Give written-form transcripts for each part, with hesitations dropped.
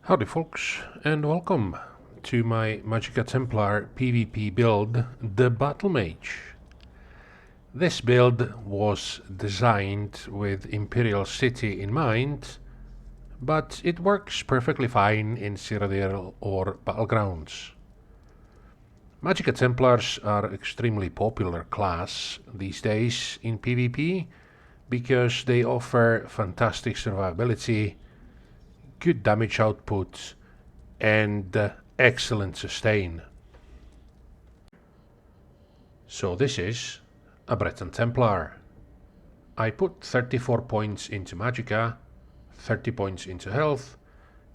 Howdy folks, and welcome to my Magicka Templar PvP build, the Battle Mage. This build was designed with Imperial City in mind, but it works perfectly fine in Cyrodiil or Battlegrounds. Magicka Templars are extremely popular class these days in PvP because they offer fantastic survivability, good damage output, and excellent sustain. So this is a Breton Templar. I put 34 points into Magicka, 30 points into health,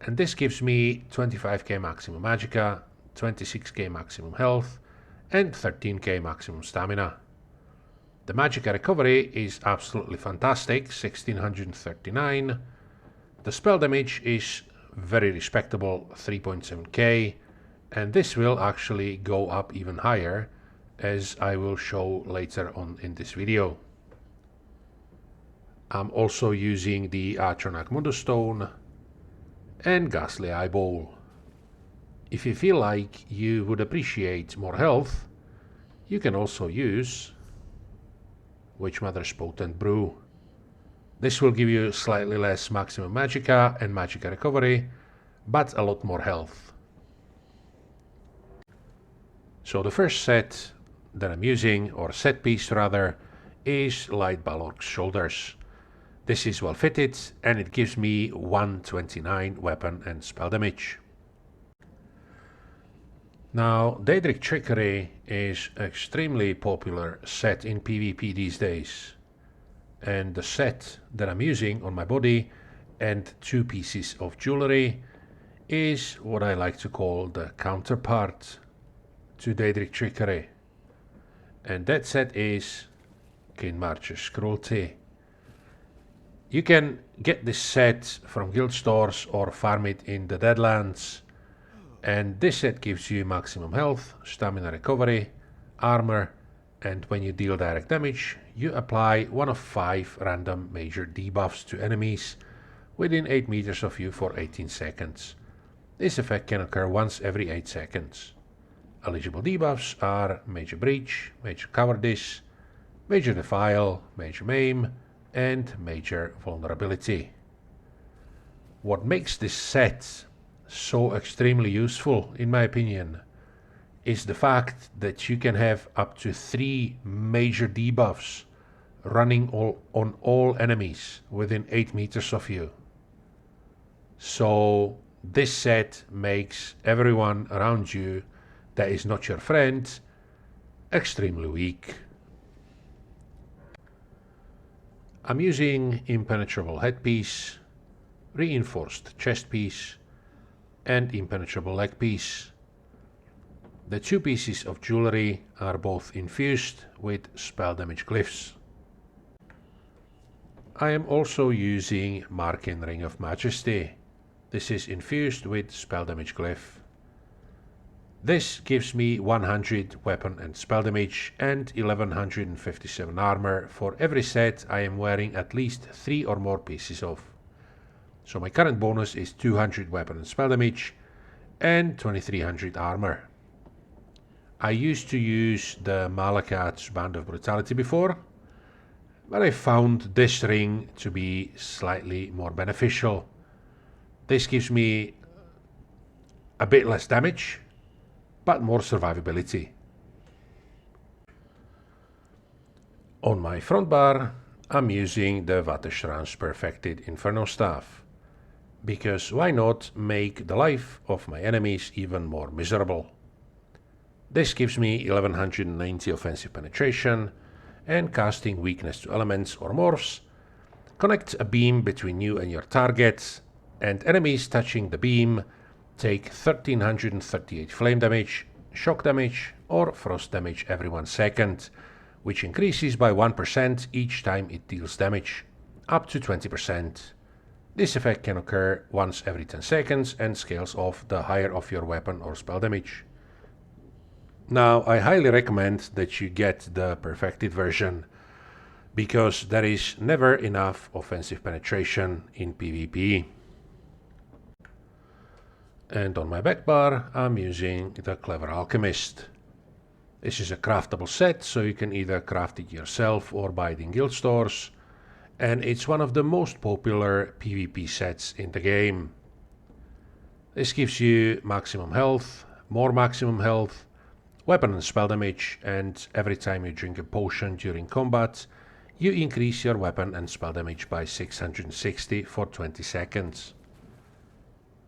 and this gives me 25k maximum Magicka, 26k maximum health, and 13k maximum stamina. The Magicka recovery is absolutely fantastic, 1639. The spell damage is very respectable, 3.7k, and this will actually go up even higher, as I will show later on in this video. I'm also using the Atronach Mundus Stone and Ghastly Eyeball. If you feel like you would appreciate more health, you can also use Witchmother's Potent Brew. This will give you slightly less maximum Magicka and Magicka recovery, but a lot more health. So the first set that I'm using, or set piece rather, is Light Balor's Shoulders. This is well fitted and it gives me 129 weapon and spell damage. Now, Daedric Trickery is an extremely popular set in PvP these days. And the set that I'm using on my body and 2 pieces of jewelry is what I like to call the counterpart to Daedric Trickery. And that set is King March's Cruelty. You can get this set from guild stores or farm it in the Deadlands. And this set gives you maximum health, stamina recovery, armor, and when you deal direct damage, you apply one of 5 random major debuffs to enemies within 8 meters of you for 18 seconds. This effect can occur once every 8 seconds. Eligible debuffs are Major Breach, Major Cowardice, Major Defile, Major Maim, and Major Vulnerability. What makes this set so extremely useful, in my opinion, is the fact that you can have up to 3 major debuffs running on all enemies within 8 meters of you. So this set makes everyone around you that is not your friend extremely weak. I'm using Impenetrable Headpiece, Reinforced Chest Piece, and Impenetrable Leg Piece. The 2 pieces of jewelry are both infused with spell damage glyphs. I am also using Markin Ring of Majesty. This is infused with spell damage glyph. This gives me 100 weapon and spell damage and 1157 armor for every set I am wearing at least 3 or more pieces of. So my current bonus is 200 weapon and spell damage and 2300 armor. I used to use the Malakat's Band of Brutality before, but I found this ring to be slightly more beneficial. This gives me a bit less damage, but more survivability. On my front bar, I'm using the Vateschran's Perfected Inferno Staff, because why not make the life of my enemies even more miserable. This gives me 1190 offensive penetration, and casting weakness to elements or morphs. Connect a beam between you and your target, and enemies touching the beam take 1338 flame damage, shock damage, or frost damage every 1 second, which increases by 1% each time it deals damage, up to 20%. This effect can occur once every 10 seconds and scales off the higher of your weapon or spell damage. Now, I highly recommend that you get the perfected version, because there is never enough offensive penetration in PvP. And on my back bar, I'm using the Clever Alchemist. This is a craftable set, so you can either craft it yourself or buy it in guild stores. And it's one of the most popular PvP sets in the game. This gives you maximum health, more maximum health, weapon and spell damage, and every time you drink a potion during combat, you increase your weapon and spell damage by 660 for 20 seconds.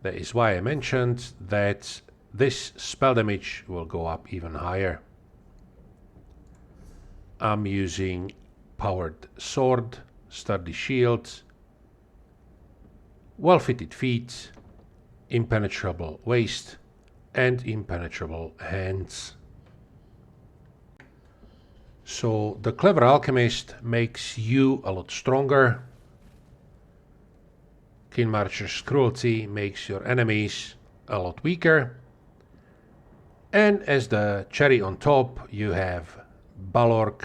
That is why I mentioned that this spell damage will go up even higher. I'm using powered sword, sturdy shield, well-fitted feet, impenetrable waist, and impenetrable hands. So the Clever Alchemist makes you a lot stronger. Kin Marcher's Cruelty makes your enemies a lot weaker. And as the cherry on top, you have Balork,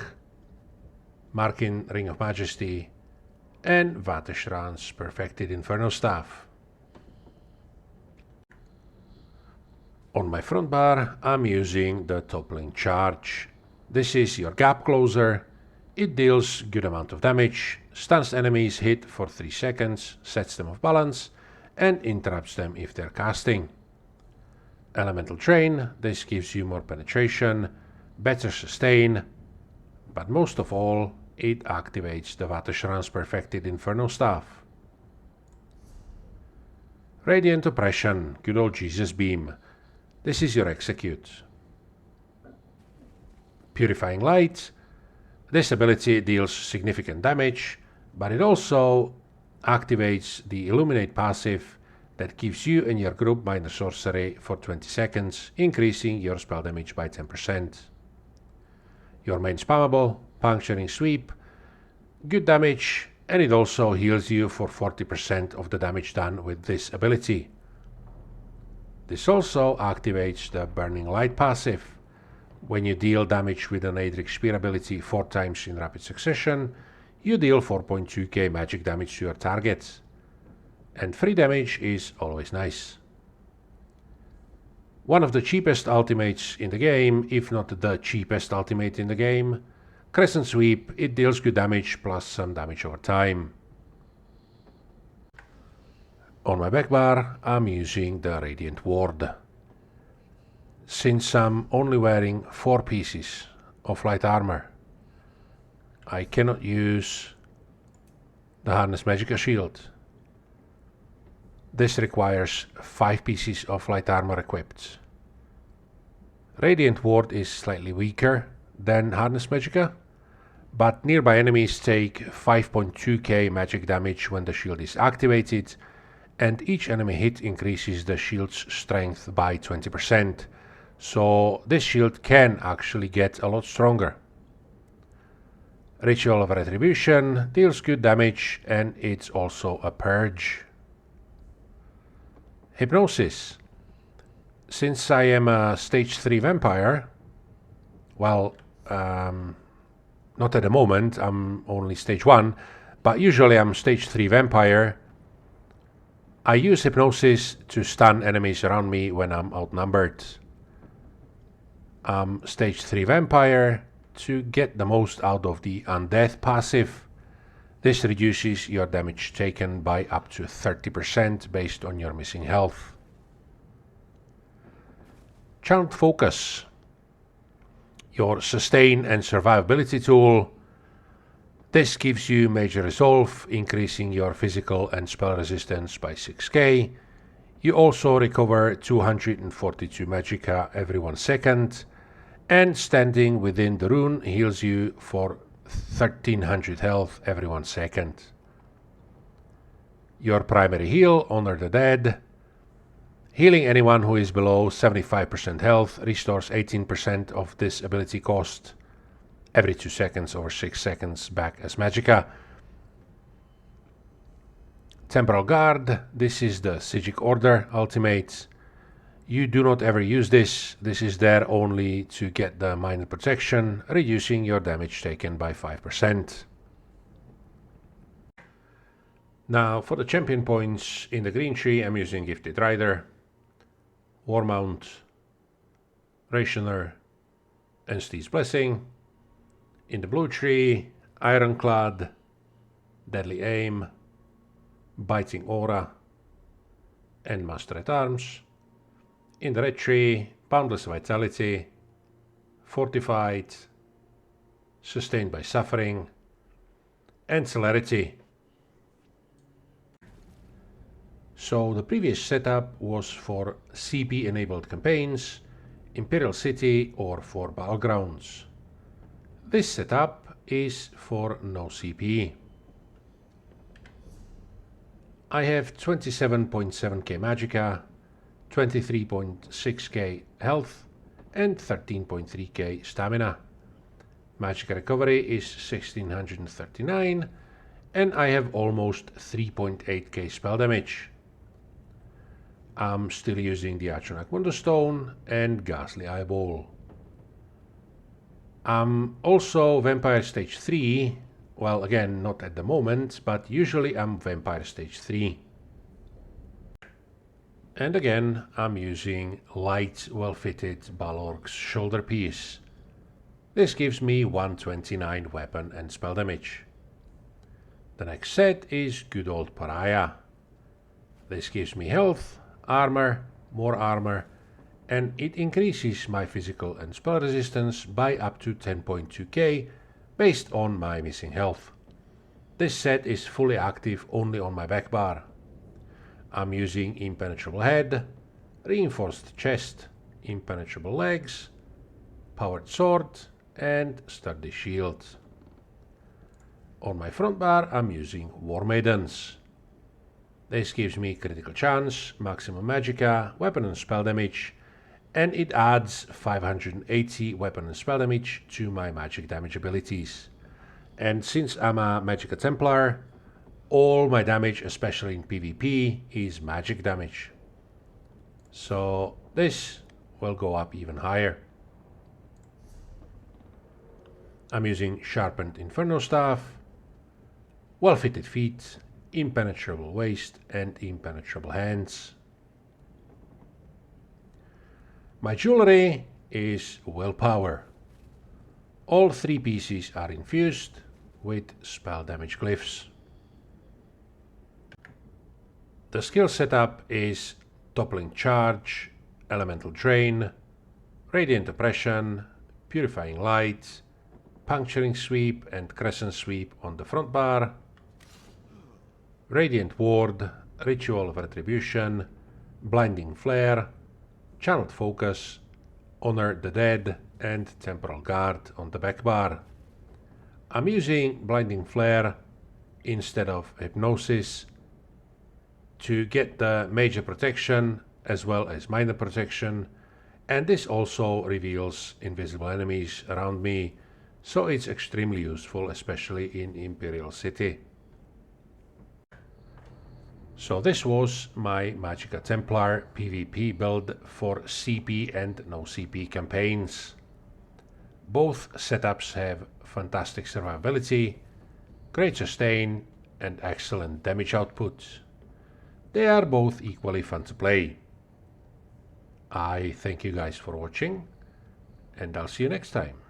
Markin Ring of Majesty, and Vateshran's Perfected Inferno Staff. On my front bar, I'm using the Toppling Charge. This is your gap closer. It deals good amount of damage, stuns enemies hit for 3 seconds, sets them off balance, and interrupts them if they're casting. Elemental Drain, this gives you more penetration, better sustain, but most of all, it activates the Vateshran's Perfected Inferno Staff. Radiant Oppression, good old Jesus Beam. This is your execute. Purifying Light. This ability deals significant damage, but it also activates the Illuminate passive that gives you and your group minor sorcery for 20 seconds, increasing your spell damage by 10%. Your main spammable, Puncturing Sweep, good damage, and it also heals you for 40% of the damage done with this ability. This also activates the Burning Light passive. When you deal damage with an Aedric Spear ability 4 times in rapid succession, you deal 4.2k magic damage to your target. And free damage is always nice. One of the cheapest ultimates in the game, if not the cheapest ultimate in the game. Crescent Sweep, it deals good damage plus some damage over time. On my back bar, I'm using the Radiant Ward. Since I'm only wearing 4 pieces of light armor, I cannot use the Harness Magicka Shield. This requires 5 pieces of light armor equipped. Radiant Ward is slightly weaker than Harness Magicka, but nearby enemies take 5.2k magic damage when the shield is activated, and each enemy hit increases the shield's strength by 20%. So this shield can actually get a lot stronger. Ritual of Retribution deals good damage, and it's also a purge. Hypnosis. Since I am a stage 3 vampire, well, not at the moment, I'm only stage 1, but usually I'm stage 3 vampire. I use Hypnosis to stun enemies around me when I'm outnumbered. Stage 3 vampire to get the most out of the Undeath passive. This reduces your damage taken by up to 30% based on your missing health. Channeled Focus. Your sustain and survivability tool. This gives you major resolve, increasing your physical and spell resistance by 6k. You also recover 242 magicka every 1 second, and standing within the rune heals you for 1300 health every 1 second. Your primary heal, Honor the Dead. Healing anyone who is below 75% health restores 18% of this ability cost every 2 seconds or 6 seconds back as magicka. Temporal Guard, this is the Psijic Order ultimate. You do not ever use this. This is there only to get the minor protection, reducing your damage taken by 5%. Now for the champion points, in the green tree I'm using Gifted Rider. Warmount, Rationer, and Steve's Blessing. In the blue tree, Ironclad, Deadly Aim, Biting Aura, and Master at Arms. In the red tree, Boundless Vitality, Fortified, Sustained by Suffering, and Celerity. So the previous setup was for CP enabled campaigns, Imperial City, or for Battlegrounds. This setup is for no CP. I have 27.7k Magicka, 23.6k health, and 13.3k stamina. Magicka recovery is 1639, and I have almost 3.8k spell damage. I'm still using the Achenak Wonderstone and Ghastly Eyeball. I'm also Vampire Stage 3, well again not at the moment, but usually I'm Vampire Stage 3. And again I'm using light well-fitted Balorg's shoulder piece. This gives me 129 weapon and spell damage. The next set is good old Pariah. This gives me health, armor, more armor, and it increases my physical and spell resistance by up to 10.2k based on my missing health. This set is fully active only on my back bar. I'm using Impenetrable Head, Reinforced Chest, Impenetrable Legs, Powered Sword, and Sturdy Shield. On my front bar I'm using War Maidens. This gives me critical chance, maximum magicka, weapon and spell damage, and it adds 580 weapon and spell damage to my magic damage abilities. And since I'm a Magicka Templar, all my damage, especially in PvP, is magic damage. So this will go up even higher. I'm using Sharpened Inferno Staff, Well-Fitted Feet, Impenetrable Waist, and Impenetrable Hands. My jewelry is Willpower. All 3 pieces are infused with spell damage glyphs. The skill setup is Toppling Charge, Elemental Drain, Radiant Oppression, Purifying Light, Puncturing Sweep and Crescent Sweep on the front bar, Radiant Ward, Ritual of Retribution, Blinding Flare, Channeled Focus, Honor the Dead, and Temporal Guard on the back bar. I'm using Blinding Flare instead of Hypnosis to get the major protection as well as minor protection, and this also reveals invisible enemies around me, so it's extremely useful, especially in Imperial City. So this was my Magicka Templar PvP build for CP and no CP campaigns. Both setups have fantastic survivability, great sustain, and excellent damage output. They are both equally fun to play. I thank you guys for watching, and I'll see you next time.